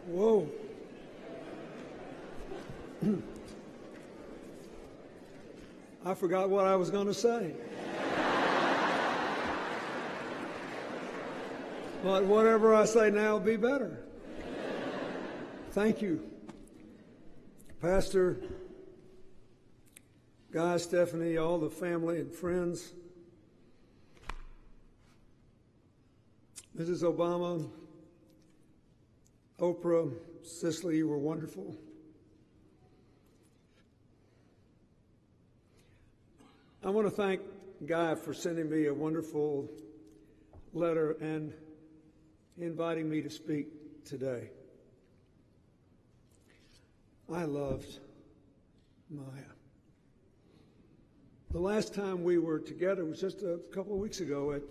Whoa. I forgot what I was going to say. But whatever I say now will be better. Thank you. Pastor, Guy, Stephanie, all the family and friends, Mrs. Obama, Oprah, Cicely, you were wonderful. I want to thank Guy for sending me a wonderful letter and inviting me to speak today. I loved Maya. The last time we were together was just a couple of weeks ago at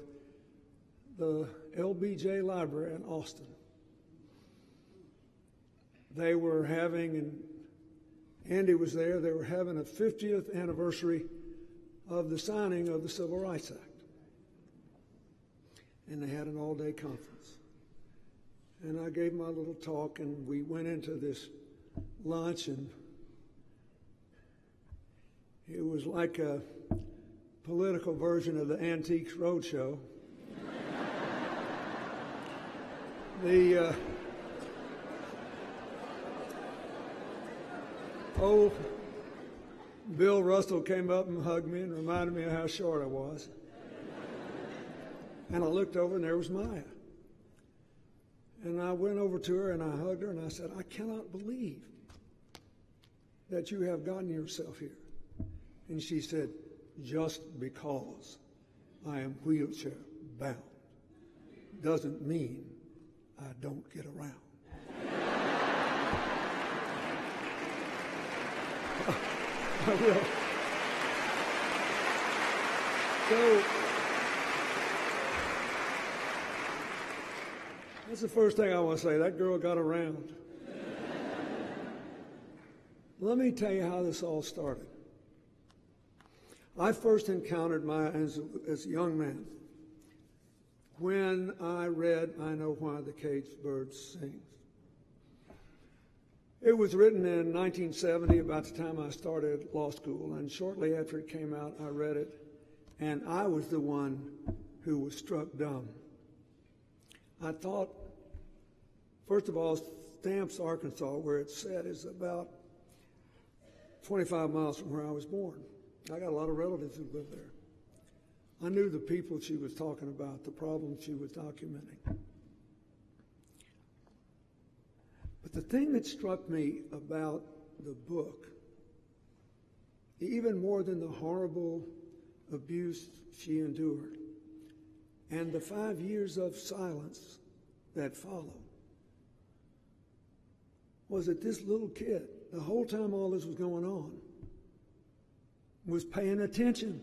the LBJ Library in Austin. They were having, and Andy was there, they were having a 50th anniversary of the signing of the Civil Rights Act. And they had an all-day conference. And I gave my little talk, and we went into this lunch, and it was like a political version of the Antiques Roadshow. Old Bill Russell came up and hugged me and reminded me of how short I was. And I looked over, and there was Maya. And I went over to her, and I hugged her, and I said, I cannot believe that you have gotten yourself here. And she said, just because I am wheelchair bound doesn't mean I don't get around. I will. So, that's the first thing I want to say. That girl got around. Let me tell you how this all started. I first encountered Maya as a young man when I read I Know Why the Caged Bird Sings. It was written in 1970, about the time I started law school, and shortly after it came out, I read it, and I was the one who was struck dumb. I thought, first of all, Stamps, Arkansas, where it's set, is about 25 miles from where I was born. I got a lot of relatives who live there. I knew the people she was talking about, the problems she was documenting. But the thing that struck me about the book, even more than the horrible abuse she endured and the 5 years of silence that followed, was that this little kid, the whole time all this was going on, was paying attention.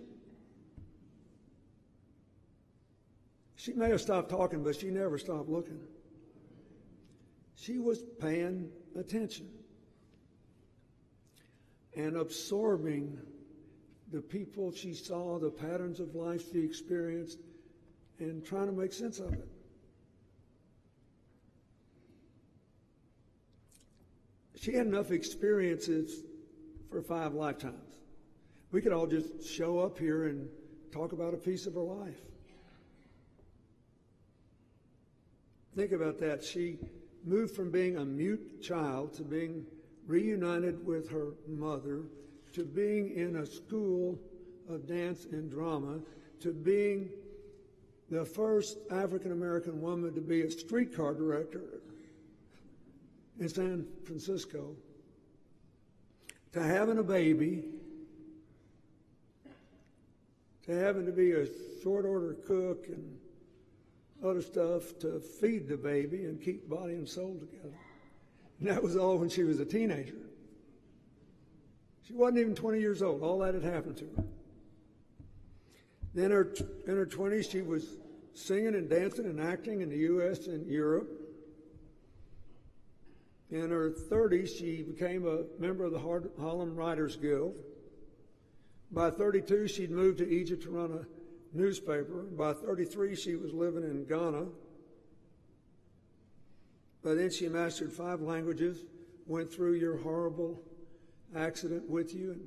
She may have stopped talking, but she never stopped looking. She was paying attention and absorbing the people she saw, the patterns of life she experienced, and trying to make sense of it. She had enough experiences for 5 lifetimes. We could all just show up here and talk about a piece of her life. Think about that. She moved from being a mute child to being reunited with her mother, to being in a school of dance and drama, to being the first African-American woman to be a streetcar director in San Francisco, to having a baby, to having to be a short order cook and other stuff to feed the baby and keep body and soul together. And that was all when she was a teenager. She wasn't even 20 years old. All that had happened to her. Then in her 20s, she was singing and dancing and acting in the U.S. and Europe. In her 30s, she became a member of the Harlem Writers Guild. By 32, she'd moved to Egypt to run a newspaper. By 33, she was living in Ghana. But then she mastered 5 languages, went through your horrible accident with you, and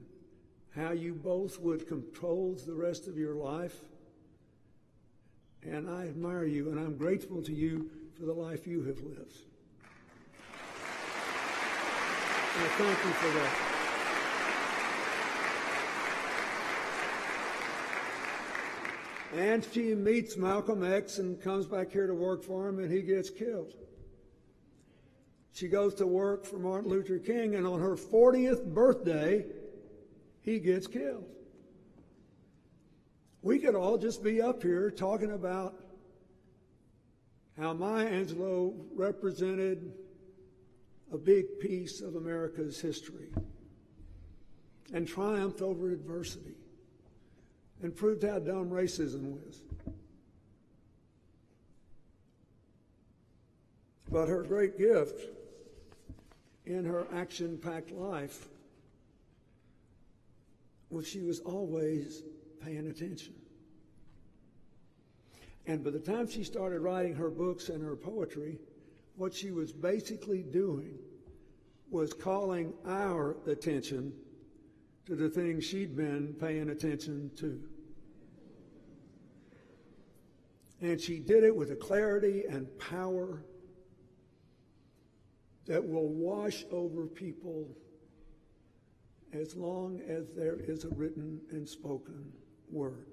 how you both would control the rest of your life. And I admire you, and I'm grateful to you for the life you have lived. I thank you for that. And she meets Malcolm X and comes back here to work for him, and he gets killed. She goes to work for Martin Luther King, and on her 40th birthday, he gets killed. We could all just be up here talking about how Maya Angelou represented a big piece of America's history and triumphed over adversity and proved how dumb racism was. But her great gift in her action-packed life was she was always paying attention. And by the time she started writing her books and her poetry, what she was basically doing was calling our attention to the things she'd been paying attention to. And she did it with a clarity and power that will wash over people as long as there is a written and spoken word.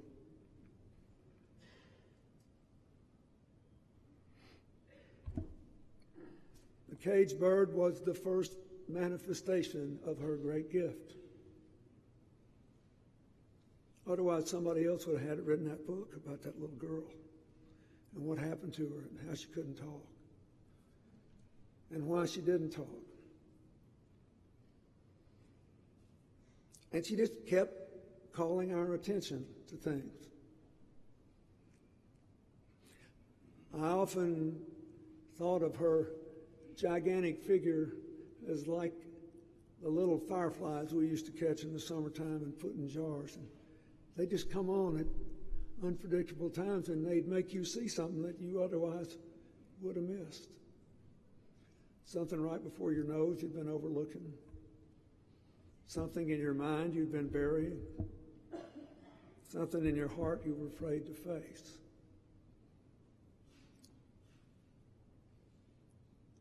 The caged bird was the first manifestation of her great gift. Otherwise, somebody else would have had it written that book about that little girl and what happened to her and how she couldn't talk and why she didn't talk. And she just kept calling our attention to things. I often thought of her gigantic figure as like the little fireflies we used to catch in the summertime and put in jars. And they just come on at unpredictable times, and they'd make you see something that you otherwise would have missed. Something right before your nose you've been overlooking. Something in your mind you've been burying. Something in your heart you were afraid to face.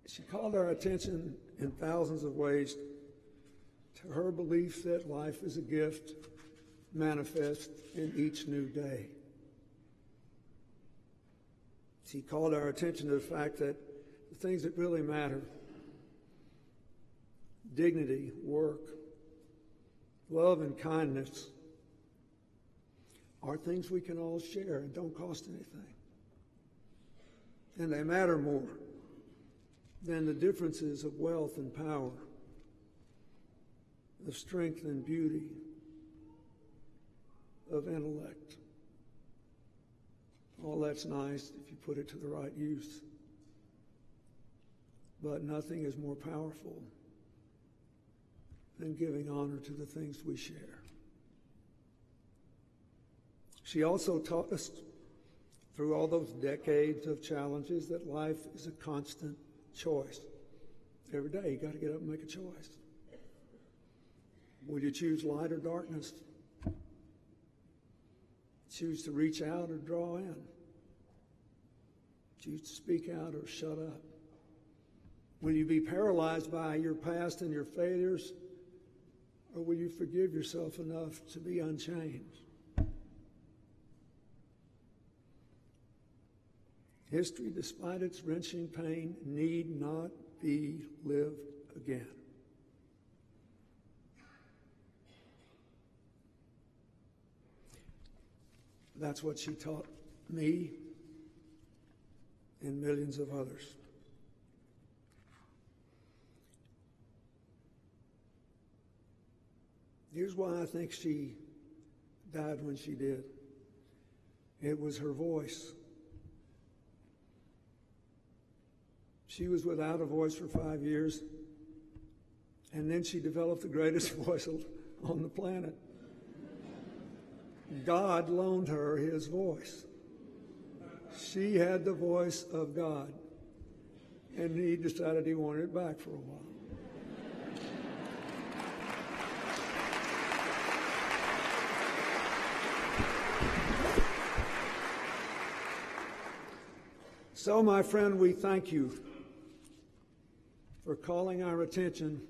She called our attention in thousands of ways to her belief that life is a gift manifest in each new day. She called our attention to the fact that the things that really matter, dignity, work, love, and kindness, are things we can all share and don't cost anything. And they matter more than the differences of wealth and power, of strength and beauty, of intellect. All that's nice if you put it to the right use. But nothing is more powerful than giving honor to the things we share. She also taught us through all those decades of challenges that life is a constant choice. Every day you got to get up and make a choice. Will you choose light or darkness? Choose to reach out or draw in? Choose to speak out or shut up? Will you be paralyzed by your past and your failures, or will you forgive yourself enough to be unchanged? History, despite its wrenching pain, need not be lived again. That's what she taught me and millions of others. Here's why I think she died when she did. It was her voice. She was without a voice for 5 years, and then she developed the greatest voice on the planet. God loaned her his voice. She had the voice of God. And he decided he wanted it back for a while. So, my friend, we thank you for calling our attention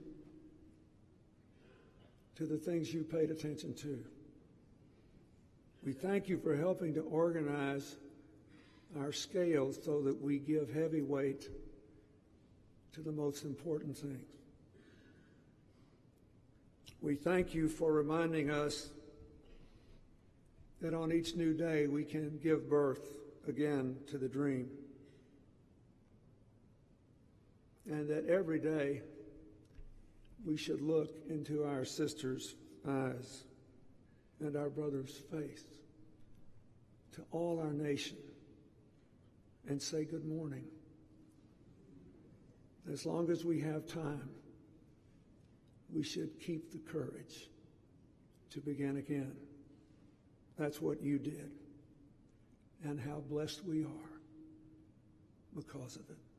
to the things you paid attention to. We thank you for helping to organize our scales so that we give heavy weight to the most important things. We thank you for reminding us that on each new day we can give birth again to the dream. And that every day we should look into our sister's eyes and our brother's face to all our nation and say good morning. As long as we have time, we should keep the courage to begin again. That's what you did, and how blessed we are because of it.